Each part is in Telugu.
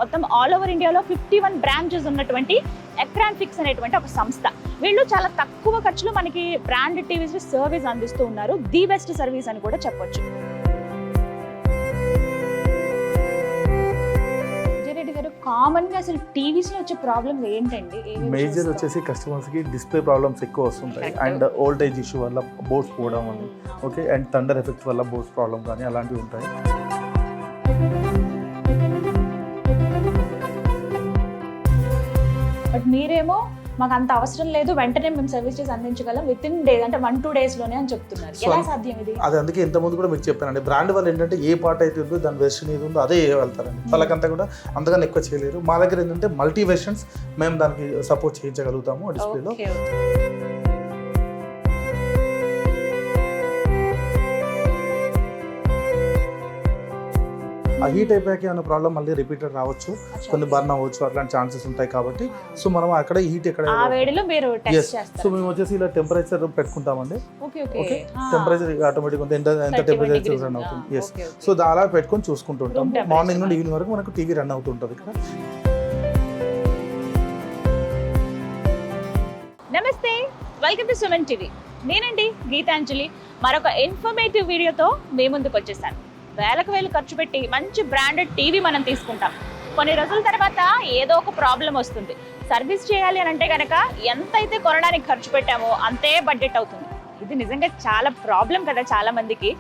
మొత్తం ఆల్ ఓవర్ ఇండియాలో 51 బ్రాంచెస్ ఉన్నటువంటి ఎక్రాన్ ఫిక్స్ అనేటువంటి ఒక సంస్థ. వీళ్ళు చాలా తక్కువ ఖర్చులో మనకి బ్రాండ్ టీవీస్ సర్వీస్ అందిస్తూ ఉన్నారు. ది బెస్ట్ సర్వీస్ అని కూడా చెప్పొచ్చు. విజయరెడ్డి గారు, కామన్ గా అసలు టీవీస్ లో వచ్చే ప్రాబ్లమ్స్ ఏంటండి? మేజర్ వచ్చేసి కస్టమర్స్ కి డిస్ప్లే ప్రాబ్లమ్స్ ఎక్కువ వస్తుంటాయి. అండ్ ఓల్టేజ్ ఇష్యూ వల్ల బోర్డ్స్ పోవడం అని, ఓకే, అండ్ థండర్ ఎఫెక్ట్ వల్ల బోర్డ్స్ ప్రాబ్లమ్ కానీ అలాంటివి ఉంటాయి. బట్ మీరేమో మాకు అంత అవసరం లేదు, వెంటనే మేము సర్వీస్ చేసి అందించగలం విత్ ఇన్ డేస్, అంటే 1-2 days లోనే అని చెప్తున్నారు. ఎలా సాధ్యం ఇది? అది అందుకే ఇంతకుముందు కూడా మీకు చెప్పానండి, బ్రాండ్ వాళ్ళు ఏంటంటే ఏ పార్ట్ అయితే ఉందో దాని వెర్షన్ ఏది ఉందో అదే వెళ్తారండి. వాళ్ళకంతా కూడా అంతగానే ఎక్కువ చేయలేరు. మా దగ్గర ఏంటంటే మల్టీ వెర్షన్స్ మేము దానికి సపోర్ట్ చేయించగలుగుతాము డిస్ప్లేలో. ఆ హీట్ అయిపోయాక ఏమైనా ప్రాబ్లం మళ్ళీ రిపీటెడ్ రావచ్చు, కొన్ని బర్న్ అవ్వచ్చు, అట్లాంటి ఛాన్సెస్ ఉంటాయి. కాబట్టి సో మనం అక్కడ హీట్ ఎక్కడ, సో మేము వచ్చేసి ఇలా టెంపరేచర్ పెట్టుకుంటామండి. ఓకే, టెంపరేచర్ ఆటోమేటిక్ ఎంత టెంపరేచర్ రన్ అవుతుంది. ఎస్, సో అలా పెట్టుకొని చూసుకుంటూ ఉంటాం. మార్నింగ్ నుండి ఈవినింగ్ వరకు మనకు టీవీ రన్ అవుతుంటుంది ఇక్కడ. నమస్తే, వెల్కమ్ టు సుమన్ టీవీ. నేనండి గీతాంజలి. మరొక ఇన్ఫర్మేటివ్ వీడియోతో మీ ముందుకు వచ్చేసాను. వేలకు వేలు ఖర్చు పెట్టి మంచి బ్రాండెడ్ టీవీ మనం తీసుకుంటాం. కొన్ని రోజుల తర్వాత ఏదో ఒక ప్రాబ్లం వస్తుంది. సర్వీస్ చేయాలి అని అంటే కనుక ఎంతైతే కొనడానికి ఖర్చు పెట్టామో అంతే బడ్జెట్ అవుతుంది. ఇది నిజంగా చాలా ప్రాబ్లం కదా చాలా మందికి.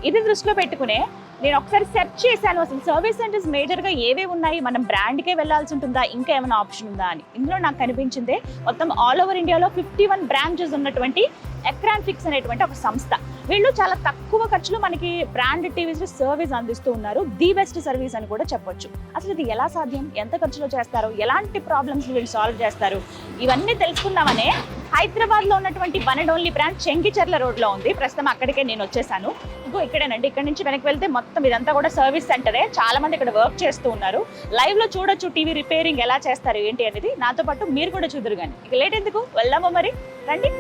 ఇది దృష్టిలో పెట్టుకునే నేను ఒకసారి సెర్చ్ చేశాను, అసలు సర్వీస్ సెంటర్స్ మేజర్గా ఏవే ఉన్నాయి, మనం బ్రాండ్కే వెళ్ళాల్సి ఉంటుందా, ఇంకా ఏమైనా ఆప్షన్ ఉందా అని. ఇందులో నాకు కనిపించిందే మొత్తం ఆల్ ఓవర్ ఇండియాలో 51 బ్రాంచెస్ ఉన్నటువంటి ఎక్రాన్ ఫిక్స్ అనేటువంటి ఒక సంస్థ. వీళ్ళు చాలా తక్కువ ఖర్చులో మనకి బ్రాండ్ టీవీస్ సర్వీస్ అందిస్తూ ఉన్నారు. ది బెస్ట్ సర్వీస్ అని కూడా చెప్పొచ్చు. అసలు ఇది ఎలా సాధ్యం, ఎంత ఖర్చులో చేస్తారు, ఎలాంటి ప్రాబ్లమ్స్ వీళ్ళు సాల్వ్ చేస్తారు, ఇవన్నీ తెలుసుకుందామనే హైదరాబాద్లో ఉన్నటువంటి one and only branch Chengicherla రోడ్లో ఉంది. ప్రస్తుతం అక్కడికే నేను వచ్చేసాను. ఇంకో ఇక్కడేనండి, ఇక్కడ నుంచి వెనక్కి వెళ్తే మొత్తం ఇదంతా కూడా సర్వీస్ సెంటరే. చాలా మంది ఇక్కడ వర్క్ చేస్తూ ఉన్నారు. లైవ్లో చూడొచ్చు టీవీ రిపేరింగ్ ఎలా చేస్తారు ఏంటి అనేది. నాతో పాటు మీరు కూడా చూదురు కానీ ఇక లేట్ ఎందుకు, వెళ్దామా మరి, రండి.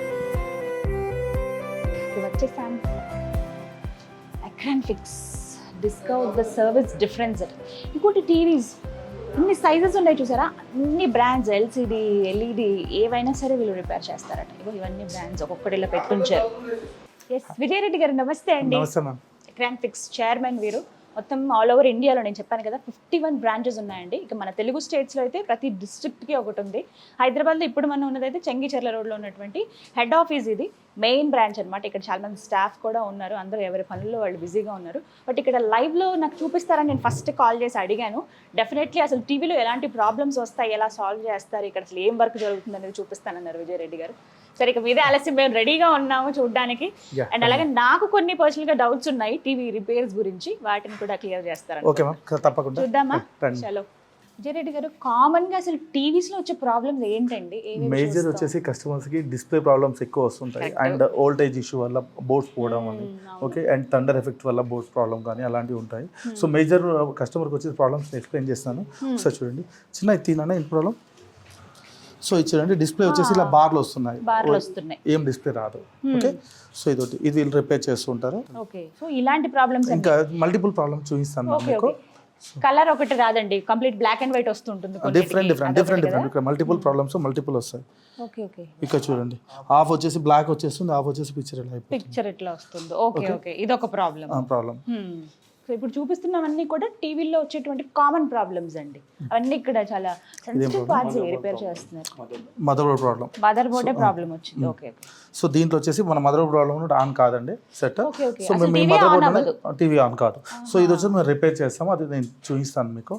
వచ్చేసాను. Ekran fix, discover the service difference. ఇంకోటి టీవీస్ ఇన్ని సైజెస్ ఉన్నాయి చూసారా, అన్ని బ్రాండ్స్, ఎల్సిడి, ఎల్ఈడి ఏవైనా సరే వీళ్ళు రిపేర్ చేస్తారట. ఇగో ఇవన్నీ బ్రాండ్స్ ఒక్కొక్కటి ఇలా పెట్టుంచారు. ఎస్, విజయరెడ్డి గారు నమస్తే అండి. ఎక్రాన్ ఫిక్స్ చైర్మన్ వీరు. మొత్తం ఆల్ ఓవర్ ఇండియాలో నేను చెప్పాను కదా 51 బ్రాంచెస్ ఉన్నాయండి. ఇక మన తెలుగు స్టేట్స్లో అయితే ప్రతి డిస్ట్రిక్ట్కి ఒకటి ఉంది. హైదరాబాద్లో ఇప్పుడు మనం ఉన్నదైతే చెంగిచెర్ల రోడ్లో ఉన్నటువంటి హెడ్ ఆఫీస్, ఇది మెయిన్ బ్రాంచ్ అనమాట. ఇక్కడ చాలా మంది స్టాఫ్ కూడా ఉన్నారు, అందరూ ఎవరి పనుల్లో వాళ్ళు బిజీగా ఉన్నారు. బట్ ఇక్కడ లైవ్లో నాకు చూపిస్తారని నేను ఫస్ట్ కాల్ చేసి అడిగాను. డెఫినెట్లీ అసలు టీవీలో ఎలాంటి ప్రాబ్లమ్స్ వస్తాయి, ఎలా సాల్వ్ చేస్తారు, ఇక్కడ అసలు ఏం వర్క్ జరుగుతుంది అనేది చూపిస్తానన్నారు విజయరెడ్డి గారు. సరే, ఇక మీదే ఆలస్యం, మేము రెడీగా ఉన్నాము చూడడానికి. అండ్ అలాగే నాకు కొన్ని పర్సనల్గా డౌట్స్ ఉన్నాయి టీవీ రిపేర్స్ గురించి, వాటిని కూడా క్లియర్ చేస్తారు. చూద్దామా? చలో విజయరెడ్డి గారు, కామన్ గా అసలు టీవీస్ లో వచ్చే ప్రాబ్లమ్స్ ఏంటండి? మేజర్ వచ్చేసి కస్టమర్స్ కి డిస్ప్లే ప్రాబ్లమ్స్ ఎక్కువ వస్తుంటాయి. అండ్ ఓల్టేజ్ ఇష్యూ వల్ల బోర్డ్స్ పోవడం అని, ఓకే, అండ్ థండర్ ఎఫెక్ట్ వల్ల బోర్డ్స్ ప్రాబ్లమ్ కానీ అలాంటివి ఉంటాయి. సో మేజర్ కస్టమర్కి వచ్చే ప్రాబ్లమ్స్ ఎక్స్ప్లెయిన్ చేస్తాను. ఒకసారి చూడండి, చిన్న తిన్నా ఏం ప్రాబ్లం. సో ఇది చూడండి, డిస్ప్లే వచ్చేసి ఇలా బార్లు వస్తున్నాయి, ఏం డిస్ప్లే రాదు. ఓకే, సో ఇది వీళ్ళు రిపేర్ చేస్తుంటారు. సో ఇలాంటి ప్రాబ్లమ్స్ ఇంకా మల్టిపుల్ ప్రాబ్లమ్స్ చూపిస్తాను మీకు. కలర్ ఒకటి రాదండి, కంప్లీట్ బ్లాక్ అండ్ వైట్ వస్తుంటుంది. డిఫరెంట్ మల్టిపుల్ ప్రాబ్లమ్స్ మల్టిపుల్ వస్తాయి. ఇక్కడ చూడండి, హాఫ్ వచ్చేసి బ్లాక్ వచ్చేస్తుంది, హాఫ్ వచ్చేసి పిక్చర్ ఇట్లా వస్తుంది. ఓకే, ఇది ఒక ప్రాబ్లం. సో ఇప్పుడు చూపిస్తున్నవన్నీ కూడా టీవీలో వచ్చేటువంటి కామన్ ప్రాబ్లమ్స్ అండి. అవన్నీ ఇక్కడ చాలా సెన్సిటివ్ పార్ట్స్ రిపేర్ చేస్తున్నారు. మదర్ బోర్డే ప్రాబ్లం వచ్చింది. ఓకే, సో దీంట్లో వచ్చేసి మన మదర్ బోర్డ్ ప్రాబ్లం ఆన్ కాదండి సెట్. సో మేము మదర్ బోర్డ్ టీవీ ఆన్ కాదు. సో ఇది వచ్చి మేము రిపేర్ చేస్తాము, అది నేను చూపిస్తాను మీకు.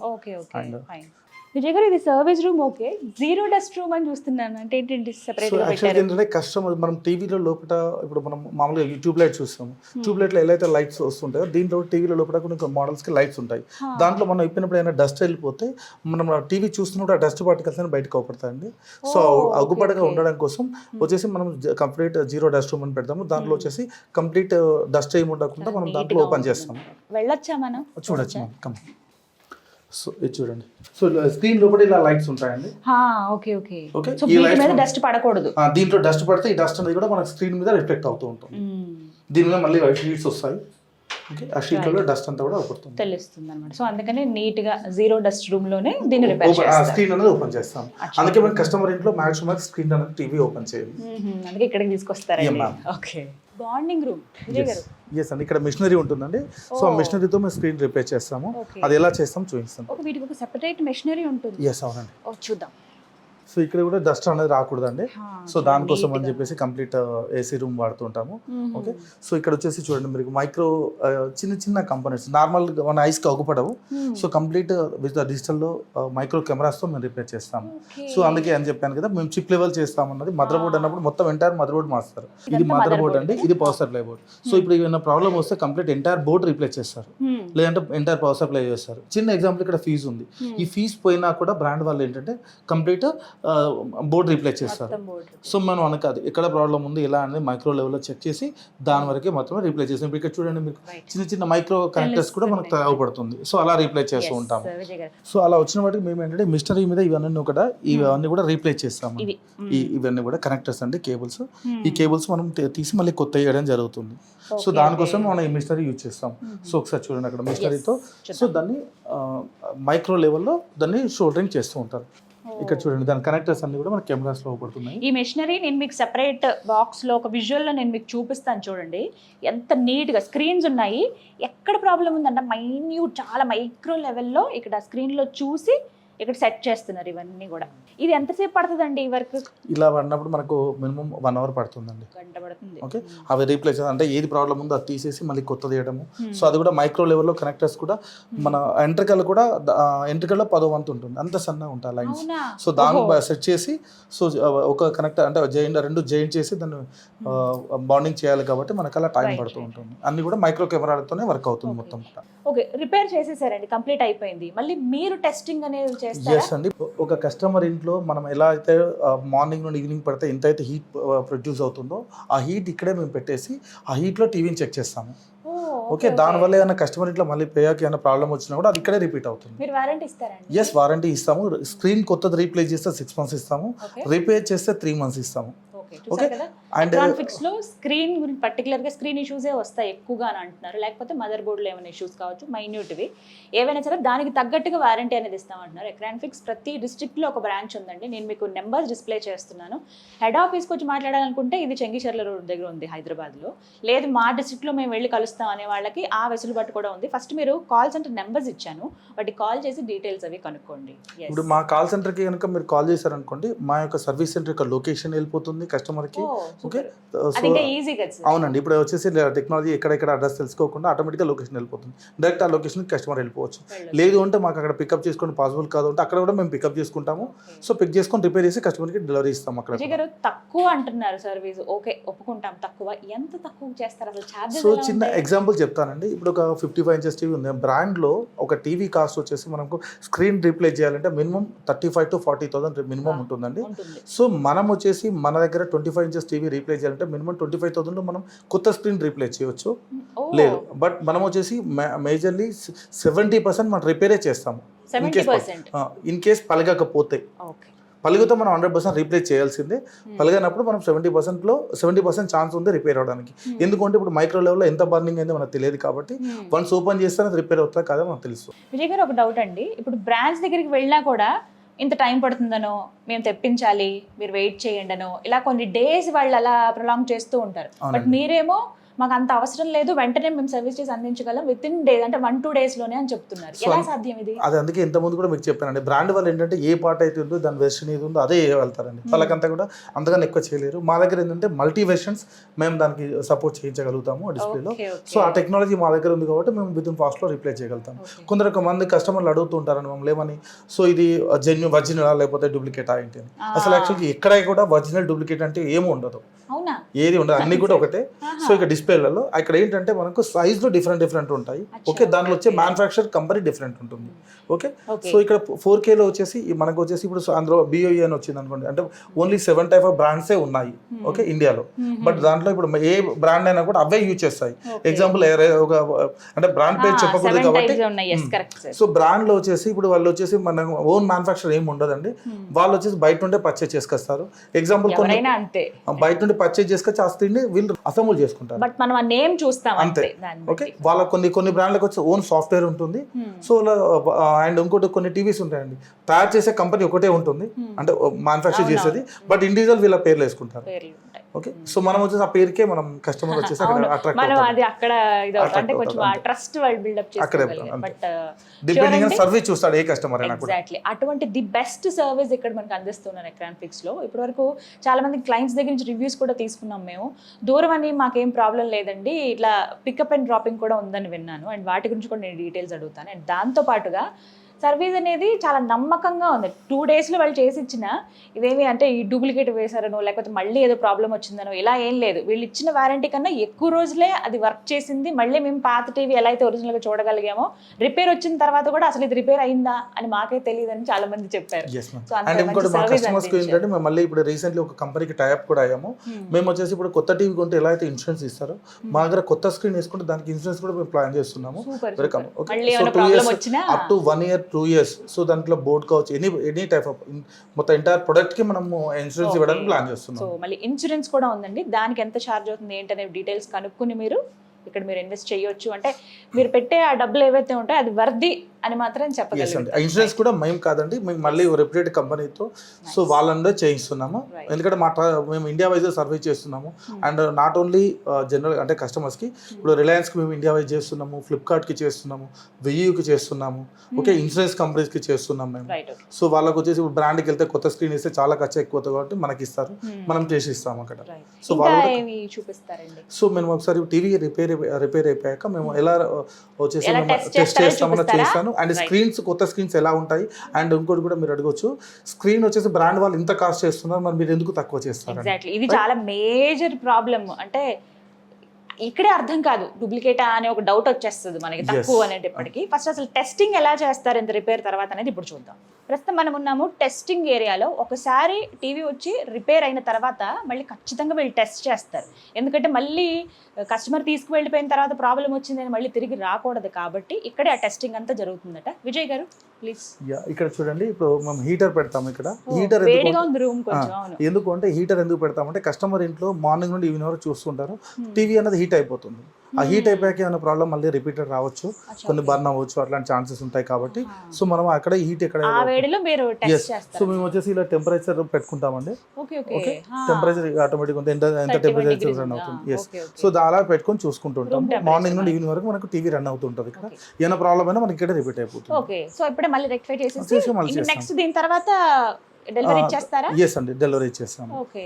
విజయ్ గారు, ఇది service room, okay, zero dust room అని చూస్తున్నాను. అంటే ఏంటంటే సెపరేట్ ఏంటంటే కస్టమర్ మనం టీవీలో లోపల ఇప్పుడు మనం మామూలుగా ట్యూబ్ లైట్ చూస్తాము. ట్యూబ్ లైట్లో ఎలా అయితే లైట్స్ వస్తుంటాయో దీంట్లో టీవీలో లోపల కొన్ని మోడల్స్కి లైట్స్ ఉంటాయి. దాంట్లో మనం ఇప్పినప్పుడు ఏమైనా డస్ట్ వెళ్ళిపోతే మనం టీవీ చూస్తున్నప్పుడు ఆ డస్ట్ పార్టికల్స్ అని బయటకు అవపడతాయండి. సో అగ్గుపడగా ఉండడం కోసం వచ్చేసి మనం కంప్లీట్ జీరో డస్ట్ రూమ్ అని పెడతాము. దాంట్లో వచ్చేసి కంప్లీట్ డస్ట్ ఏమి ఉండకుండా మనం దాంట్లో ఓపెన్ చేస్తాము. వెళ్ళొచ్చా మనం? చూడొచ్చు. సో ఇది చూడండి, సో స్క్రీన్ లోపల ఇలా లైట్స్ ఉంటాయండి. డస్ట్ పడకూడదు. దీంట్లో డస్ట్ పడితే ఈ డస్ట్ అనేది కూడా మన స్క్రీన్ మీద రిఫ్లెక్ట్ అవుతూ ఉంటుంది. దీని మీద మళ్ళీ వైట్ షీట్స్ వస్తాయి. ఓకే ఆ షీట్లలో డస్ట్ అంతా కూడా పడుతుంది. తెలుస్తుంది అనమాట. సో అందుకని నీట్ గా జీరో డస్ట్ రూమ్ లోనే దీన్ని రిపేర్ చేస్తారు. స్క్రీన్ అనేది ఓపెన్ చేస్తాం. అందుకే మన కస్టమర్ ఇంట్లో మాక్సిమం స్క్రీన్ అనేది టీవీ ఓపెన్ చేయాలి. అందుకే ఇక్కడికి తీసుకొస్తారండి. ఓకే బాండింగ్ రూమ్ విజయ్ గారు. ఎస్ అండి, ఇక్కడ మిషనరీ ఉంటుందండి. సో ఆ మిషనరీతో మేము స్క్రీన్ రిపేర్ చేస్తాము. అది ఎలా చేస్తాం చూపిస్తాం. ఓకే వీటికి ఒక సెపరేట్ మిషనరీ ఉంటుంది. ఎస్ అవునండి. చూద్దాం. సో ఇక్కడ కూడా డస్ట్ అనేది రాకూడదండి. సో దానికోసం అని చెప్పేసి కంప్లీట్ ఏసీ రూమ్ వాడుతుంటాము. ఓకే సో ఇక్కడ వచ్చేసి చూడండి మీకు మైక్రో చిన్న చిన్న కంపోనెంట్స్ నార్మల్గా మన ఐస్కి అగుపడవు. సో కంప్లీట్ విత్ డిజిటల్లో మైక్రో కెమెరాస్తో మేము రిపేర్ చేస్తాము. సో అందుకే అని చెప్పాను కదా మేము చిప్ లెవెల్ చేస్తామన్నది. మదర్ బోర్డ్ అన్నప్పుడు మొత్తం ఎంటైర్ మదర్ బోర్డ్ మార్స్తారు. ఇది మదర్ బోర్డ్ అండి, ఇది పవర్ సప్లై బోర్డ్. సో ఇప్పుడు ఏమైనా ప్రాబ్లం వస్తే కంప్లీట్ ఎంటైర్ బోర్డ్ రీప్లేస్ చేస్తారు, లేదంటే ఎంటైర్ పవర్ సప్లై చేస్తారు. చిన్న ఎగ్జాంపుల్ ఇక్కడ ఫీజు ఉంది. ఈ ఫీజు పోయినా కూడా బ్రాండ్ వాళ్ళు ఏంటంటే కంప్లీట్ బోర్డ్ రీప్లేస్ చేస్తారు. సో మనం అనకాదు ఎక్కడ ప్రాబ్లం ఉంది ఇలా అనేది మైక్రో లెవెల్లో చెక్ చేసి దాని వరకే మాత్రమే రీప్లేస్ చేస్తాం. ఇప్పుడు ఇక్కడ చూడండి మీకు చిన్న చిన్న మైక్రో కనెక్టర్స్ కూడా మనకు తేవపడుతుంది. సో అలా రీప్లేస్ చేస్తూ ఉంటాం. సో అలా వచ్చిన వాటికి మేము ఏంటంటే మిషనరీ మీద ఇవన్నీ కూడా ఇవన్నీ కూడా రీప్లేస్ చేస్తాము. ఇవన్నీ కూడా కనెక్టర్స్ అండి, కేబుల్స్. ఈ కేబుల్స్ మనం తీసి మళ్ళీ కొత్త వేయడం జరుగుతుంది. సో దానికోసం మనం ఈ మిషనరీ యూజ్ చేస్తాం. సో ఒకసారి చూడండి అక్కడ మిషనరీతో సో దాన్ని మైక్రో లెవెల్లో దాన్ని షోల్డరింగ్ చేస్తూ ఉంటారు. ఇక్కడ చూడండి దాని కనెక్టర్స్ అన్ని కూడా మన కెమెరాస్ లో పడుతున్నాయి. ఈ మెషినరీ నేను మీకు సెపరేట్ బాక్స్ లో ఒక విజువల్ లో నేను మీకు చూపిస్తాను చూడండి. ఎంత నీట్ గా స్క్రీన్స్ ఉన్నాయి. ఎక్కడ ప్రాబ్లం ఉందంటే మైన్యూట్ చాలా మైక్రో లెవెల్లో ఇక్కడ స్క్రీన్ లో చూసి ఇక్కడ సెట్ చేస్తున్నారు ఇవన్నీ కూడా. ఇది ఎంతసేపు పడుతుందండి ఈ వర్క్? ఇలా పడినప్పుడు మనకు మినిమం 1 అవర్ పడుతుందండి. గంట పడుతుంది. ఓకే అవి రీప్లేస్ అంటే ఏది ప్రాబ్లం ఉందో అది తీసేసి మళ్ళీ కొత్త తీయడము. సో అది కూడా మైక్రో లెవెల్లో కనెక్టర్స్ కూడా మన ఎంట్రికల్ కూడా ఎంట్రికల్లో 10వ వంతు ఉంటుంది, అంత సన్నగా ఉంటాయి లైన్స్. సో దాన్ని సెట్ చేసి సో ఒక కనెక్టర్ అంటే రెండు జాయింట్ చేసి దాన్ని బాండింగ్ చేయాలి కాబట్టి మనకు అలా టైం పడుతూ ఉంటుంది. అన్ని కూడా మైక్రో కెమెరాలతోనే వర్క్ అవుతుంది మొత్తం. ఓకే రిపేర్ చేసేసారండి, కంప్లీట్ అయిపోయింది. మళ్ళీ మీరు టెస్టింగ్ అనేది చేస్తారా? ఎస్ అండి. ఒక కస్టమర్ ఇంట్లో మనం ఎలా అయితే మార్నింగ్ నుండి ఈవినింగ్ పడితే ఎంత అయితే హీట్ ప్రొడ్యూస్ అవుతుందో ఆ హీట్ ఇక్కడే మేము పెట్టేసి ఆ హీట్లో టీవీని చెక్ చేస్తాము. ఓకే దానివల్ల ఏమైనా కస్టమర్ ఇంట్లో మళ్ళీ పేయాకి ఏమైనా ప్రాబ్లం వచ్చినా కూడా అది ఇక్కడే రిపీట్ అవుతుంది. మీరు వారంటీ ఇస్తారండి? ఎస్ వారంటీ ఇస్తాము. స్క్రీన్ కొత్తది రీప్లేస్ చేస్తే 6 months ఇస్తాము, రిపేర్ చేస్తే 3 months ఇస్తాము. ఓకే అండ్ ఎలక్ట్రానిక్స్ లో స్క్రీన్ గురించి పర్టికులర్ గా స్క్రీన్ ఇష్యూసే వస్తాయి ఎక్కువగా అని అంటున్నారు, లేకపోతే మదర్ బోర్డులో ఏమైనా ఇష్యూస్ కావచ్చు మైన్యూట్వి ఏవైనా సరే దానికి తగ్గట్టుగా వారంటీ అనేది ఇస్తామంటున్నారు. ఎలక్ట్రానిక్స్ ప్రతి డిస్ట్రిక్ట్ లో ఒక బ్రాంచ్ ఉందండి. నేను మీకు నెంబర్స్ డిస్ప్లే చేస్తున్నాను. హెడ్ ఆఫీస్కి వచ్చి మాట్లాడాలనుకుంటే ఇది చెంగిచెర్ల రోడ్ దగ్గర ఉంది హైదరాబాద్ లో. లేదు మా డిస్ట్రిక్ట్ లో మేము వెళ్ళి కలుస్తాం అనే వాళ్ళకి ఆ వెసులుబాటు కూడా ఉంది. ఫస్ట్ మీరు కాల్ సెంటర్ నెంబర్స్ ఇచ్చాను, వాటికి కాల్ చేసి డీటెయిల్స్ అవి కనుక్కోండి. ఇప్పుడు మా కాల్ సెంటర్ కి కనుక మీరు కాల్ చేశారనుకోండి మా యొక్క సర్వీస్ సెంటర్ యొక్క లొకేషన్ వెళ్ళిపోతుంది కస్టమర్ కి. ఓకే అవునండి. ఇప్పుడు వచ్చేసి టెక్నాలజీ ఎక్కడెక్కడ అడ్రస్ తెలుసుకోకుండా ఆటోమేటిక్గా లొకేషన్ వెళ్ళిపోతుంది. డైరెక్ట్ ఆ లొకేషన్ కస్టమర్ వెళ్ళిపోవచ్చు. లేదు అంటే మాకు అక్కడ పికప్ చేసుకోండి పాసిబుల్ కాదు అంటే అక్కడ కూడా మేము పికప్ చేసుకుంటాము. సో పిక్ చేసుకొని రిపేర్ చేసి కస్టమర్కి డెలివరీ ఇస్తాం. అక్కడ తక్కువ అంటున్నారు సర్వీస్. ఓకే ఒప్పుకుంటాం, తక్కువ. ఎంత తక్కువ చేస్తారు అసలు చార్జెస్? సో చిన్న ఎగ్జాంపుల్ చెప్తానండి. ఇప్పుడు ఒక 55 inches టీవీ ఉంది. బ్రాండ్లో ఒక టీవీ కాస్ట్ వచ్చేసి మనకు స్క్రీన్ రీప్లేస్ చేయాలంటే మినిమం 35,000 to 40,000 మినిమం ఉంటుందండి. సో మనం వచ్చేసి మన దగ్గర 25 inches టీవీ రీప్లేస్ చేయాలంటే మినిమం 25,000 మనం కొత్త స్క్రీన్ రీప్లేస్ చేయవచ్చు. లేదు బట్ మనం వచ్చేసి మేజర్లీ 70% మనం రిపేరే చేస్తాము. ఇన్ కేస్ పలగకపోతే పలుగుతో మనం 100% రీప్లేస్ చేయాల్సిందే. పలిగినప్పుడు మనం 70% ఛాన్స్ ఉంది రిపేర్ అవడానికి. ఎందుకంటే ఇప్పుడు మైక్రో లెవెల్లో ఎంత బర్నింగ్ అయిందో మనకు తెలియదు కాబట్టి వన్స్ ఓపెన్ చేస్తే రిపేర్ అవుతుందా కాదా మనకు తెలుసు. విజయ్ గారు ఒక డౌట్ అండి, ఇప్పుడు బ్రాంచ్ దగ్గరికి వెళ్ళినా కూడా ఇంత టైం పడుతుందనో మేము తెప్పించాలి మీరు వెయిట్ చేయండి అనో ఇలా కొన్ని డేస్ వాళ్ళు అలా ప్రొలాంగ్ చేస్తూ ఉంటారు. బట్ మీరేమో మాకు అంత అవసరం లేదు, వెంటనే మేము సర్వీస్ చేసి అందించగలం విత్ ఇన్ డేస్ అంటే 1-2 days లోనే అని చెప్తున్నారు. ఎలా సాధ్యం ఇది? అది అందుకే ఇంతకుముందు కూడా మీకు చెప్పానండి. బ్రాండ్ వాళ్ళు ఏంటంటే ఏ పార్ట్ అయితే ఉందో దాని వెర్షన్ ఏది ఉందో అదే వెళ్తారండి. వాళ్ళకంతా కూడా అంతగానే ఎక్కువ చేయలేరు. మా దగ్గర ఏంటంటే మల్టీ వెర్షన్స్ మేము దానికి సపోర్ట్ చేయించగలుగుతాము డిస్ప్లేలో. సో ఆ టెక్నాలజీ మా దగ్గర ఉంది కాబట్టి మేము విత్ ఇన్ ఫాస్ట్లో రీప్లేస్ చేయగలుగుతాం. కొందరు కస్టమర్లు అడుగుతూ ఉంటారని మమ్మల్ని ఏమని, సో ఇది ఒరిజినల్ లేకపోతే డూప్లికేట్ ఏంటి అని. అసలు యాక్చువల్గా ఎక్కడ కూడా ఒరిజినల్ డూప్లికేట్ అంటే ఏమీ ఉండదు, ఏది ఉండదు, అన్ని కూడా ఒకటే. సో ఇక డిస్ప్లేలలో ఇక్కడ ఏంటంటే మనకు సైజ్లో డిఫరెంట్ ఉంటాయి. ఓకే దాంట్లో వచ్చే మ్యానుఫ్యాక్చర్ కంపెనీ డిఫరెంట్ ఉంటుంది. ఓకే సో ఇక్కడ 4Kలో వచ్చేసి మనకు వచ్చేసి ఇప్పుడు అందులో BOE అని వచ్చింది అనుకోండి, అంటే ఓన్లీ 7 type of బ్రాండ్సే ఉన్నాయి ఓకే ఇండియాలో. బట్ దాంట్లో ఇప్పుడు ఏ బ్రాండ్ అయినా కూడా అవే యూజ్ చేస్తాయి. ఎగ్జాంపుల్ ఒక అంటే బ్రాండ్ పేరు చెప్పకూడదు కాబట్టి సో బ్రాండ్లో వచ్చేసి ఇప్పుడు వాళ్ళు వచ్చేసి మన ఓన్ మ్యానుఫ్యాక్చర్ ఏమి ఉండదండి. వాళ్ళు వచ్చేసి బయట నుండే పర్చేస్ చేసుకొస్తారు. ఎగ్జాంపుల్ కొన్ని బయట నుండి పర్చేస్ చేసుకొచ్చి ఆ స్క్రీన్ వీళ్ళు అసెంబుల్ చేసుకుంటారు. బట్ మనం ఆ నేమ్ చూస్తాం అంతే. అంతే దాన్ని ఓకే, బట్టి. వాళ్ళ కొన్ని బ్రాండ్లకు వచ్చి ఓన్ సాఫ్ట్వేర్ ఉంటుంది. సో అండ్ ఇంకోటి కొన్ని టీవీస్ ఉంటాయండి, తయారు చేసే కంపెనీ ఒకటే ఉంటుంది, అంటే మ్యానుఫ్యాక్చర్ చేసేది, బట్ ఇండివిజువల్ వీళ్ళ పేర్లు వేసుకుంటారు. పేర్లు ఉంటాయి. ఓకే, సో మనం వచ్చేసి ఆ పేరుకే మనం కస్టమర్ వచ్చేసి అవును. అట్రాక్ట్ మనం అవుతాం. అది అక్కడ ఇది Attract అంటే కొంచెం ఆ అవుతాం. ట్రస్ట్ వాళ్ళు బిల్డప్ అక్కడే చేసుకోగలిగారు. అంతే. బట్ డిపెండింగ్ సర్వీస్ చూస్తాడు ఏ కస్టమర్ అయినా కూడా. ఎగ్జాక్ట్లీ అటువంటి ది బెస్ట్ సర్వీస్ ఇక్కడ మనకు అందిస్తున్నారు ఎక్రాన్ఫిక్స్ లో. ఇప్పటివరకు చాలా మంది క్లయింట్స్ దగ్గర నుంచి రివ్యూస్ కూడా తీసుకున్నాం మేము. దూరం అని మాకేం ప్రాబ్లం లేదండి, ఇట్లా పికప్ అండ్ డ్రాపింగ్ కూడా ఉందని విన్నాను, అండ్ వాటి గురించి కూడా నేను డీటెయిల్స్ అడుగుతాను. అండ్ దాంతో పాటుగా సర్వీస్ అనేది చాలా నమ్మకంగా ఉంది. 2 డేస్లో వాళ్ళు చేసి ఇచ్చిన ఇదేమి అంటే ఈ డూప్లికేట్ వేశారనో లేకపోతే మళ్ళీ ఏదో ప్రాబ్లం వచ్చిందనో ఇలా ఏం లేదు. వీళ్ళు ఇచ్చిన వారంటీ కన్నా ఎక్కువ రోజులే అది వర్క్ చేసింది. మళ్ళీ మేము పాత టీవీ ఎలా అయితే ఒరిజినల్గా చూడగలిగామో, రిపేర్ వచ్చిన తర్వాత కూడా అసలు ఇది రిపేర్ అయిందా అని మాకే తెలియదని చాలా మంది చెప్పారు. So, అంత అండ్ ఇంకోటి మా మంచి కస్టమర్స్ service ఏంటంటే మేము మళ్ళీ ఇప్పుడు రీసెంట్లీ ఒక కంపెనీకి టైప్ కూడా అయ్యాము. మేము వచ్చేసి ఇప్పుడు కొత్త టీవీ కొంటే ఎలా అయితే ఇన్సూరెన్స్ ఇస్తారో, మా దగ్గర కొత్త స్క్రీన్ వేసుకుంటే దానికి ఇన్సూరెన్స్ కూడా మేము ప్లాన్ చేస్తున్నాము. Super, welcome. super. ఓకే, మళ్ళీ సో ఏమైనా 2 problem years వచ్చినా up to 1 year 2 years. So దాంట్లో బోర్డ్ కావచ్చు, ఎనీ టైప్ ఆఫ్ మొత్తం ఎంటైర్ ప్రొడక్ట్ కి మనము ఇన్సూరెన్స్ ఇవ్వడానికి ప్లాన్ చేస్తున్నాం. సో మళ్ళీ ఇన్సూరెన్స్ కూడా ఉందండి. దానికి ఎంత ఛార్జ్ అవుతుంది ఏంటనే డీటెయిల్స్ కనుక్కుని మీరు ఇక్కడ మీరు ఇన్వెస్ట్ చేయొచ్చు. అంటే మీరు పెట్టే ఆ డబ్బులు ఏవైతే ఉంటాయో అది వర్ది అని మాత్రం చెప్పగలరు. ఇన్సూరెన్స్ కూడా మేము కాదండి, మేము మళ్ళీ రెప్యూటెడ్ కంపెనీతో సో వాళ్ళందరూ చేయిస్తున్నాము. ఎందుకంటే మేము ఇండియా వైజ్ సర్వీస్ చేస్తున్నాము. అండ్ నాట్ ఓన్లీ జనరల్ అంటే కస్టమర్స్కి, ఇప్పుడు రిలయన్స్కి మేము ఇండియా వైజ్ చేస్తున్నాము, ఫ్లిప్కార్ట్కి చేస్తున్నాము, వియూకి చేస్తున్నాము, ఓకే, ఇన్సూరెన్స్ కంపెనీస్కి చేస్తున్నాం మేము. సో వాళ్ళకి వచ్చేసి ఇప్పుడు బ్రాండ్కి వెళ్తే కొత్త స్క్రీన్ ఇస్తే చాలా ఖర్చు ఎక్కువ అవుతుంది కాబట్టి మనకి ఇస్తారు, మనం చేసి ఇస్తాము అక్కడ. సో వాళ్ళు చూపిస్తారండి. సో మేము ఒకసారి టీవీ రిపేర్ అయిపోయాక మేము ఎలా వచ్చేసి టెస్ట్ చేస్తామని చేస్తాను. అండ్ స్క్రీన్స్, కొత్త స్క్రీన్స్ ఎలా ఉంటాయి. అండ్ ఇంకోటి కూడా మీరు అడగొచ్చు, స్క్రీన్ వచ్చేసి బ్రాండ్ వాళ్ళు ఇంత కాస్ట్ చేస్తున్నారు, మరి మీరు ఎందుకు తక్కువ చేస్తారు? ఎగ్జాక్ట్లీ, ఇది చాలా మేజర్ ప్రాబ్లమ్. అంటే ఇక్కడే అర్థం కాదు, డూప్లికేటా అనే ఒక డౌట్ వచ్చేస్తుంది మనకి తక్కువ అనేటప్పటికి. ఫస్ట్ అసలు టెస్టింగ్ ఎలా చేస్తారు ఇంత రిపేర్ తర్వాత అనేది ఇప్పుడు చూద్దాం. ప్రస్తుతం మనం ఉన్నాము టెస్టింగ్ ఏరియాలో. ఒకసారి టీవీ వచ్చి రిపేర్ అయిన తర్వాత మళ్ళీ ఖచ్చితంగా వీళ్ళు టెస్ట్ చేస్తారు. ఎందుకంటే మళ్ళీ కస్టమర్ తీసుకువెళ్ళిపోయిన తర్వాత ప్రాబ్లం వచ్చిందని మళ్ళీ తిరిగి రాకూడదు కాబట్టి ఇక్కడే ఆ టెస్టింగ్ అంతా జరుగుతుందట. విజయ్ గారు ప్లీజ్. ఇక్కడ చూడండి, ఇప్పుడు మనం హీటర్ పెడతాము. ఇక్కడ హీటర్ ఎందుకు అంటే హీటర్ ఎందుకు పెడతామంటే కస్టమర్ ఇంట్లో మార్నింగ్ నుండి ఈవినింగ్ వరకు చూస్తుంటారు, టీవీ అనేది హీట్ అయిపోతుంది. ఆ హీట్ అయిపోయాక ఏమైనా ప్రాబ్లం మళ్ళీ రిపీటెడ్ రావచ్చు, కొన్ని బర్న్ అవ్వచ్చు, అట్లాంటి ఛాన్సెస్ ఉంటాయి కాబట్టి సో మనం అక్కడ హీట్ ఎక్కడ సో మేము వచ్చేసి ఇలా టెంపరేచర్ పెట్టుకుంటామండి. ఓకే, టెంపరేచర్ ఆటోమేటిక్ ఎంత టెంపరేచర్ రన్ అవుతుంది. ఎస్, సో అలా పెట్టుకొని చూసుకుంటుంటాం. మార్నింగ్ నుండి ఈవినింగ్ వరకు మనకు టీవీ రన్ అవుతుంటుంది. ఇక్కడ ఏమైనా ప్రాబ్లం అయినా మనకి ఇక్కడ రిపీట్ అయిపోతుంది. ఓకే, సో ఇప్పుడే మళ్ళీ రెక్టిఫై చేసేసి నెక్స్ట్ దీని తర్వాత డెలివరీ చేస్తారా? ఎస్ అండి, డెలివరీ చేస్తాము. ఓకే,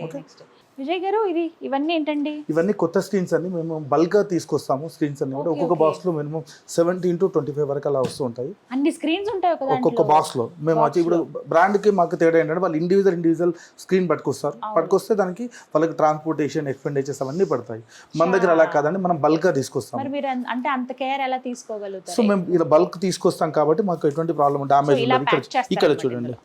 విజయ్ గారు ఇవన్నీ ఏంటండి? ఇవన్నీ కొత్త స్క్రీన్స్ అన్ని మేము బల్క్ గా తీసుకొస్తాము. స్క్రీన్స్ అన్ని కూడా ఒక్కొక్క బాక్స్ లో మినిమం 17 to 25 వరకు అలా వస్తూ ఉంటాయి. అన్ని స్క్రీన్స్ ఉంటాయి ఒక్కొక్క బాక్స్ లో. మేము వచ్చి ఇప్పుడు బ్రాండ్ కి మాకు తేడా ఏంటంటే వాళ్ళు ఇండివిజువల్ స్క్రీన్ పట్టుకొస్తే దానికి వాళ్ళకి ట్రాన్స్పోర్టేషన్ ఎక్స్పెండిచర్స్ అవన్నీ పడతాయి. మన దగ్గర అలా కాదండి, మనం బల్క్ గా తీసుకొస్తాం. అంటే అంత కేర్ ఎలా తీసుకోగలుగుతారు? సో మేము ఇలా బల్క్ తీసుకొస్తాం కాబట్టి మాకు ఎటువంటి ప్రాబ్లం డామేజ్ ఉండదు. ఇక్కడ చూడండి,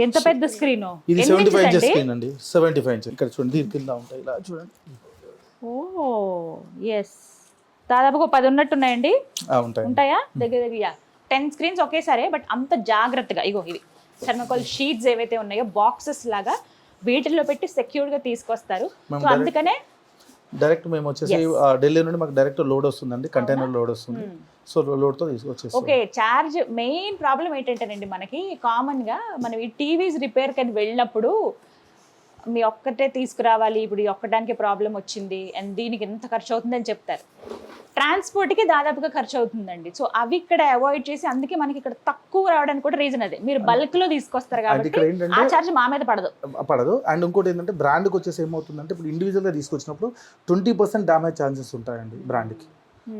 ఎంత పెద్ద స్క్రీన్ ఇది 75 ఇంచెస్ స్క్రీన్ అండి. 75 ఇంచెస్ ఇక్కడ చూడండి, దీని కింద ఉంటాయి ఇలా చూడండి. ఓ ఎస్, దాదాపుగా 10 ఉన్నట్టున్నాయండి. ఉంటాయా? దగ్గర 10 స్క్రీన్స్ ఒకేసారి. బట్ అంత జాగ్రత్తగా ఇవి థర్మోకోల్ షీట్స్ ఏవైతే ఉన్నాయో బాక్సెస్ లాగా వీటిల్లో పెట్టి సెక్యూర్ గా తీసుకొస్తారు. సో అందుకనే డైరెక్ట్ మేము వచ్చేసి ఢిల్లీ నుండి మాకు డైరెక్ట్ లోడ్ వస్తుందండి, కంటైనర్ లోడ్ వస్తుంది. సో లోడ్తో తీసుకొచ్చేసి. ఓకే, చార్జ్ మెయిన్ ప్రాబ్లం ఏంటంటేనండి మనకి కామన్గా మనం ఈ టీవీస్ రిపేర్కి అని వెళ్ళినప్పుడు మీ ఒక్కటే తీసుకురావాలి, ఇప్పుడు ఈ ఒక్కడానికి ప్రాబ్లం వచ్చింది అండ్ దీనికి ఎంత ఖర్చు అవుతుందని చెప్తారు. ట్రాన్స్పోర్ట్కి దాదాపుగా ఖర్చు అవుతుందండి. సో అవి ఇక్కడ అవాయిడ్ చేసి అందుకే మనకి ఇక్కడ తక్కువ రావడానికి కూడా రీజన్ అదే, మీరు బల్క్లో తీసుకొస్తారు కాబట్టి ఆ చార్జ్ మా మీద పడదు. అండ్ ఇంకోటి ఏంటంటే బ్రాండ్కి వచ్చేసి ఏమవుతుందంటే ఇప్పుడు ఇండివిజువల్గా తీసుకొచ్చినప్పుడు 20% డ్యామేజ్ ఛాన్సెస్ ఉంటాయండి బ్రాండ్కి.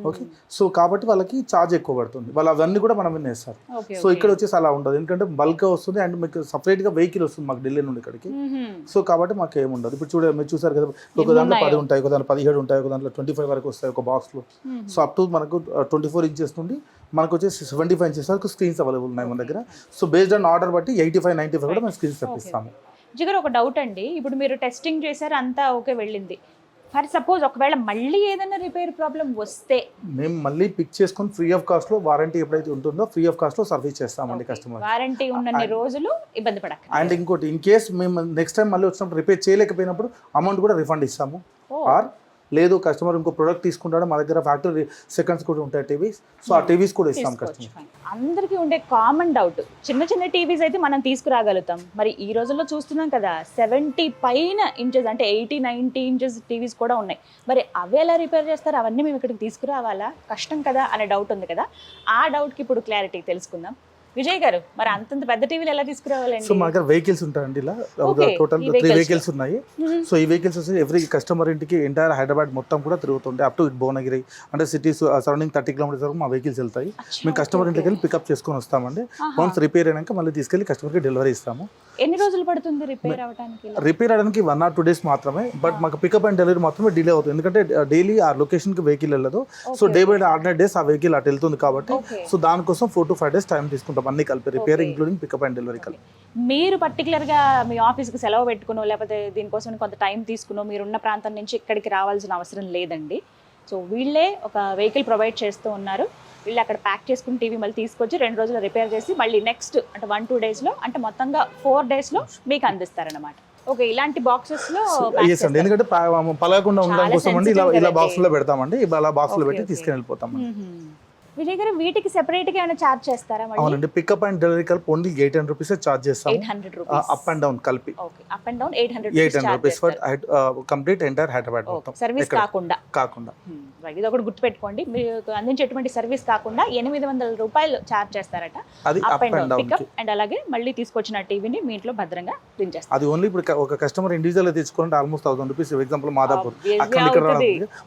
ఓకే, సో కాబట్టి వాళ్ళకి ఛార్జ్ ఎక్కువ పడుతుంది, వాళ్ళు అవన్నీ కూడా మనం వేస్తారు. సో ఇక్కడ వచ్చేసి అలా ఉండదు, ఎందుకంటే బల్క్ వస్తుంది అండ్ మీకు సపరేట్గా వెహికల్ వస్తుంది మాకు ఢిల్లీ నుండి ఇక్కడికి. సో కాబట్టి మాకు ఏముండదు. ఇప్పుడు మీరు చూసారు కదా, ఒక దాంట్లో 10 ఉంటాయి, ఒక దాంట్లో 17 ఉంటాయి, ఒక దాంట్లో 25 వరకు వస్తాయి ఒక బాక్స్లో. సో అప్ టు మనకు 24 ఇంచెస్ నుండి మనకు వచ్చేసి 75 ఇంచెస్ వరకు స్క్రీన్స్ అవైలబుల్ ఉన్నాయి మన దగ్గర. సో బేస్డ్ ఆన్ ఆర్డర్ బట్టి 85, 95 కూడా మేము స్క్రీన్స్ తెప్పిస్తాము. జిగర్ ఒక డౌట్ అండి, ఇప్పుడు మీరు టెస్టింగ్ చేశారు అంతా ఓకే వెళ్ళింది, ఫర్ సపోజ్ ఒకవేళ మళ్ళీ ఏదైనా రిపేర్ ప్రాబ్లం వస్తే మేము మళ్ళీ పిక్ చేసుకొని ఫ్రీ ఆఫ్ కాస్ట్ లో వారంటీ ఎప్పుడైతే ఉంటుందో ఫ్రీ ఆఫ్ కాస్ట్ లో సర్వీస్ చేస్తామండి కస్టమర్. వారంటీ ఉన్న రోజులు ఇబ్బంది పడక. అండ్ ఇంకోటి, ఇన్ కేస్ మేము నెక్స్ట్ టైం మళ్ళీ వచ్చినప్పుడు రిపేర్ చేయలేకపోయినప్పుడు అమౌంట్ కూడా రిఫండ్ ఇస్తాము. ఆర్ లేదు కస్టమర్ ఇంకో ప్రొడక్ట్ తీసుకుంటాడో మా దగ్గర ఫ్యాక్టరీ సెకండ్స్ కూడా ఉంటాయి టీవీస్, సో ఆ టీవీస్ కూడా ఇస్తాం కస్టమర్. అందరికీ ఉండే కామన్ డౌట్, చిన్న చిన్న టీవీస్ అయితే మనం తీసుకురాగలుగుతాం, మరి ఈ రోజుల్లో చూస్తున్నాం కదా 70 పైన ఇంచెస్ అంటే 80-90 ఇంచెస్ టీవీస్ కూడా ఉన్నాయి. మరి అవి ఎలా రిపేర్ చేస్తారు? అవన్నీ మేము ఇక్కడికి తీసుకురావాలా? కష్టం కదా అనే డౌట్ ఉంది కదా, ఆ డౌట్కి ఇప్పుడు క్లారిటీ తెలుసుకుందాం. విజయ్ గారు, మరి అంతంత పెద్ద టీవీలు ఎలా తీసుకురావాలండి? సో మా దగ్గర వెహికల్స్ ఉంటాయండి, ఇలా టోటల్ 3 వెహికల్స్ ఉన్నాయి. సో ఈ వెహికల్స్ వచ్చి ఎవ్రీ కస్టమర్ ఇంటికి ఎంటైర్ హైదరాబాద్ మొత్తం కూడా తిరుగుతుండే, అప్ టు భువనగిరి అంటే సిటీస్ సరౌండింగ్ 30 కిలోమీటర్స్ వరకు మా వెహికల్స్ వెళ్తాయి. మేము కస్టమర్ ఇంటికి వెళ్ళి పికప్ చేసుకొని వస్తామండి. వన్స్ రిపేర్ అయినాక మళ్ళీ తీసుకెళ్ళి కస్టమర్కి డెలివరీ ఇస్తాము. ఎన్ని రోజులు పడుతుంది రిపేర్ అవడానికి? రిపేర్ అవడానికి 1 or 2 days మాత్రమే, బట్ మాకు పికప్ అండ్ డెలివరీ మాత్రమే డిలే అవుతుంది, ఎందుకంటే డైలీ ఆ లొకేషన్కి వెహికల్ వెళ్ళదు. So day by day alternate days ఆ వెహికల్ అటు వెళ్తుంది కాబట్టి, సో దానికోసం 4 to 5 days టైం తీసుకుంటాం అన్ని కలిపి, repair including pickup and delivery కలిపి. మీరు పర్టికులర్గా మీ ఆఫీస్కి సెలవు పెట్టుకునో లేకపోతే దీనికోసం కొంత టైం తీసుకునో మీరున్న ప్రాంతం నుంచి ఇక్కడికి రావాల్సిన అవసరం లేదండి. సో వీళ్ళే ఒక వెహికల్ ప్రొవైడ్ చేస్తూ ఉన్నారు. వీళ్ళు అక్కడ ప్యాక్ చేసుకుని టీవీ మళ్ళీ తీసుకొచ్చి 2 రోజులు రిపేర్ చేసి మళ్ళీ నెక్స్ట్ అంటే 1-2 డేస్లో అంటే మొత్తంగా 4 daysలో మీకు అందిస్తారనమాట. ఓకే, ఇలాంటి బాక్సెస్లో ఎందుకంటే పలగకుండా ఉండడం కోసం అండి ఇలా బాక్స్లో పెడతామండి, ఇలా బాక్స్లో పెట్టి తీసుకుని వెళ్ళిపోతాం. విజయ్ గారు, వీటికి సెపరేట్ గా ఏమైనా చార్జ్ చేస్తారా? అవునండి, పికప్ అండ్ డెలివరీ కలిపి ఓన్లీ 800 రూపీస్ చార్జ్ చేస్తాం. 800 రూపీస్ అప్ అండ్ డౌన్ కలిపి. Okay, up and down 800 rupees for complete entire Hyderabad మొత్తం. సర్వీస్ కాకుండా ఇది ఒకటి గుర్తుపెట్టుకోండి, మీరు అందించేటువంటి సర్వీస్ కాకుండా 800 రూపాయలు చార్జ్ చేస్తారట. అది up and down pickup and అలాగే మళ్ళీ తీసుకొచ్చిన టీవీని మీ ఇంట్లో భద్రంగా దించేస్తారు. అది ఓన్లీ ఇప్పుడు ఒక కస్టమర్ ఇండివిజువల్ తెచ్చుకోవాలంటే ఆల్మోస్ట్ 1000 రూపీస్. ఎగ్జాంపుల్ మాదాపూర్ అక్కడ,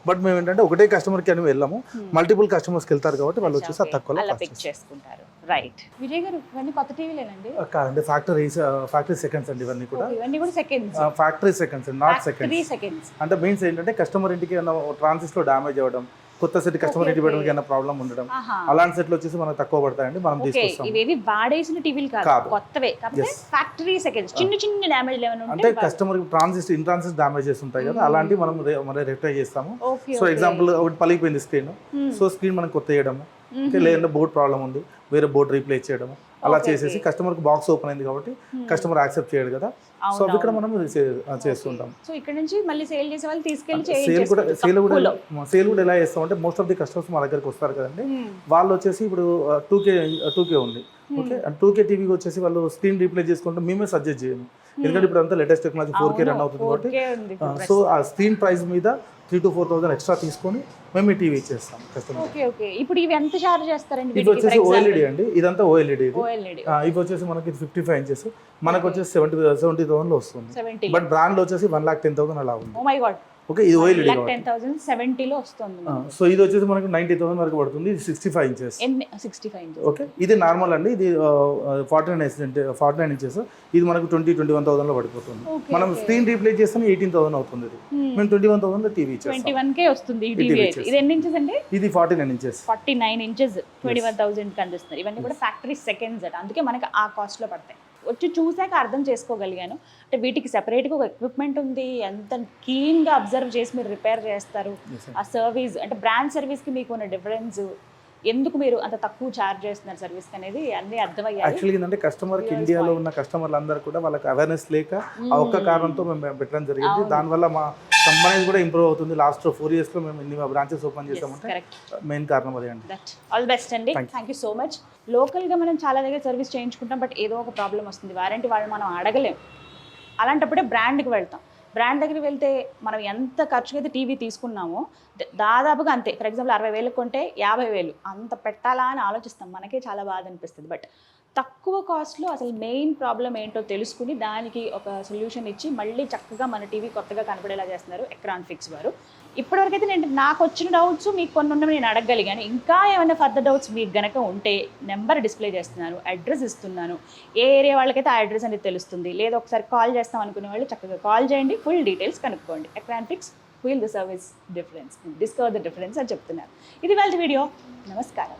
బట్ మేము ఏంటంటే ఒకటే కస్టమర్ కి అని వెళ్ళాము, మల్టిపుల్ కస్టమర్స్ కి వెళ్తారు కాబట్టి వాళ్ళు వచ్చేసి తక్కువ పిక్ చేసుకుంటారు. రైట్. విజయ్ గారు, ఇవన్నీ కొత్త టీవీలేనండి? కాదండి, ఫ్యాక్టరీ సెకండ్స్ అండి ఇవన్నీ కూడా. ఇవన్నీ కూడా సెకండ్స్, ఫ్యాక్టరీ సెకండ్స్ అండి, నాట్ సెకండ్స్. అంటే మీన్స్ ఏంటంటే కస్టమర్ ఇంటికి ట్రాన్సిస్ లో డ్యామేజ్ అవ్వడం, కొత్త సెట్ కస్టమర్ ఇంటికి పెట్టడానికి ఏమైనా ప్రాబ్లం ఉండడం, అలాంటి సెట్లు వచ్చేసి మనకు తక్కువ పడతాయండి, మనం తీసుకొస్తాం. ఇవేవి వాడేసిన టీవీలు కాదు, కొత్తవే కాకపోతే ఫ్యాక్టరీ సెకండ్స్, చిన్న డ్యామేజ్ ఏమైనా ఉంటే అంటే కస్టమర్ ఇన్ ట్రాన్సిట్ డ్యామేజెస్ ఉంటాయి కదా, అలాంటి మనం రెక్టిఫై చేస్తాము. సో ఎగ్జాంపుల్ ఒకటి పలిగిపోయింది స్క్రీన్, సో స్క్రీన్ మనం కొత్త వేయడము, లేదంటే బోర్డ్ ప్రాబ్లం ఉంది వేరే బోర్డ్ రీప్లేస్ చేయడం, అలా చేసేసి కస్టమర్ కి బాక్స్ ఓపెన్ అయింది కాబట్టి కస్టమర్ యాక్సెప్ట్ చేయడు కదా, సో ఇక్కడ మనం చేస్తుంటాం. సో ఇక్కడ నుంచి మళ్ళీ సేల్ చేసే వాళ్ళు తీసుకెళ్ళి సేల్ కూడా ఎలా చేస్తాం అంటే, మోస్ట్ ఆఫ్ ది కస్టమర్స్ మా దగ్గరకు వస్తారు కదండి, వాళ్ళు వచ్చేసి ఇప్పుడు 2K ఉంది, ఓకే, 2K టీవీకి వచ్చేసి వాళ్ళు స్క్రీన్ రీప్లేస్ చేసుకుంటే మేమే సజెస్ట్ చేయము, ఎందుకంటే ఇప్పుడు అంతా లేటెస్ట్ టెక్నాలజీ 4K రన్ అవుతుంది కాబట్టి, సో ఆ స్క్రీన్ ప్రైస్ మీద 3,000 to 4,000 ఎక్స్ట్రా తీసుకొని మేము ఈ టీవీ ఇచ్చేస్తాం కస్టమర్. ఓకే, ఇప్పుడు ఇవి ఎంత చార్జ్ చేస్తారండి? ఇది వచ్చేసి OLED అండి, ఇదంతా OLED. ఇవి వచ్చేసి మనకి 55 ఇంచెస్, మనకు వచ్చేసి 70,000 లో వస్తుంది, బట్ బ్రాండ్ లో వచ్చేసి 1,10,000 అలా ఉంది. Oh my God. ఓకే, ఇది OLED 10,070 లో వస్తుంది. సో ఇది వచ్చేసి మనకు 90,000 వరకు పడుతుంది. ఇది 65 ఇంచెస్. 65 ఇంచెస్. ఓకే, ఇది నార్మల్ అండి, ఇది 49 ఇంచెస్, ఇది మనకు 20-21,000 లో పడిపోతుంది. మనం స్క్రీన్ రీప్లేస్ చేస్తే 18,000 అవుతుంది. ఇది మేము 21,000 లో టీవీ ఇచ్చేస్తాం. 21K వస్తుంది ఈ టీవీ. ఇది ఎన్ని ఇంచెస్ అండి? ఇది 49 ఇంచెస్. 49 ఇంచెస్ 21,000 కి అందిస్తున్నారు. ఇవన్నీ కూడా ఫ్యాక్టరీ సెకండ్స్ అట, అందుకే మనకి ఆ కాస్ట్ లో పడతాయి. వచ్చి చూసాక అర్థం చేసుకోగలిగాను అంటే వీటికి సెపరేట్గా ఒక ఎక్విప్మెంట్ ఉంది, ఎంత కీన్గా అబ్జర్వ్ చేసి మీరు రిపేర్ చేస్తారు, ఆ సర్వీస్ అంటే బ్రాండ్ సర్వీస్కి మీకు ఉన్న డిఫరెన్స్, ఎందుకు మీరు అంత తక్కువ ఛార్జ్ చేస్తున్నారు సర్వీస్కి అనేది అన్నీ అర్థమయ్యాయి. యాక్చువల్లీ ఏంటంటే కస్టమర్కి ఇండియాలో ఉన్న కస్టమర్లు అందరూ కూడా వాళ్ళకి అవేర్నెస్ లేక ఆ ఒక్క కారణంతో మేము పెట్టడం జరిగింది. దానివల్ల మా కంపెనీ కూడా ఇంప్రూవ్ అవుతుంది. లాస్ట్ 4 years లో మేము ఇన్ని బ్రాంచెస్ ఓపెన్ చేసామంటే మెయిన్ కారణం అదే అండి. ఆల్ బెస్ట్ అండి, థ్యాంక్ యూ సో మచ్. లోకల్గా మనం చాలా దగ్గర సర్వీస్ చేయించుకుంటాం, బట్ ఏదో ఒక ప్రాబ్లం వస్తుంది, వారంటీ వాళ్ళు మనం అడగలేం. అలాంటప్పుడే బ్రాండ్కి వెళ్తాం. బ్రాండ్ దగ్గరికి వెళ్తే మనం ఎంత ఖర్చుకి అయితే టీవీ తీసుకున్నామో దాదాపుగా అంతే. ఫర్ ఎగ్జాంపుల్ 60,000 కొంటే 50,000 అంత పెట్టాలా అని ఆలోచిస్తాం, మనకే చాలా బాధ అనిపిస్తుంది. బట్ తక్కువ కాస్ట్లో అసలు మెయిన్ ప్రాబ్లం ఏంటో తెలుసుకుని దానికి ఒక సొల్యూషన్ ఇచ్చి మళ్ళీ చక్కగా మన టీవీ కొత్తగా కనపడేలా చేస్తున్నారు ఎక్రాన్ ఫిక్స్ వారు. ఇప్పటివరకైతే నాకు వచ్చిన డౌట్స్ మీకు కొన్ని ఉన్నవి నేను అడగగలిగాను. ఇంకా ఏమైనా ఫర్దర్ డౌట్స్ మీకు గనక ఉంటే నెంబర్ డిస్ప్లే చేస్తున్నాను, అడ్రస్ ఇస్తున్నాను. ఏ ఏరియా వాళ్ళకైతే ఆ అడ్రస్ అనేది తెలుస్తుంది, లేదా ఒకసారి కాల్ చేస్తాం అనుకునే వాళ్ళు చక్కగా కాల్ చేయండి, ఫుల్ డీటెయిల్స్ కనుక్కోండి. Ekran fix, feel the service difference, discover the difference అని చెప్తున్నారు. ఇది వాళ్ళ వీడియో. నమస్కారం.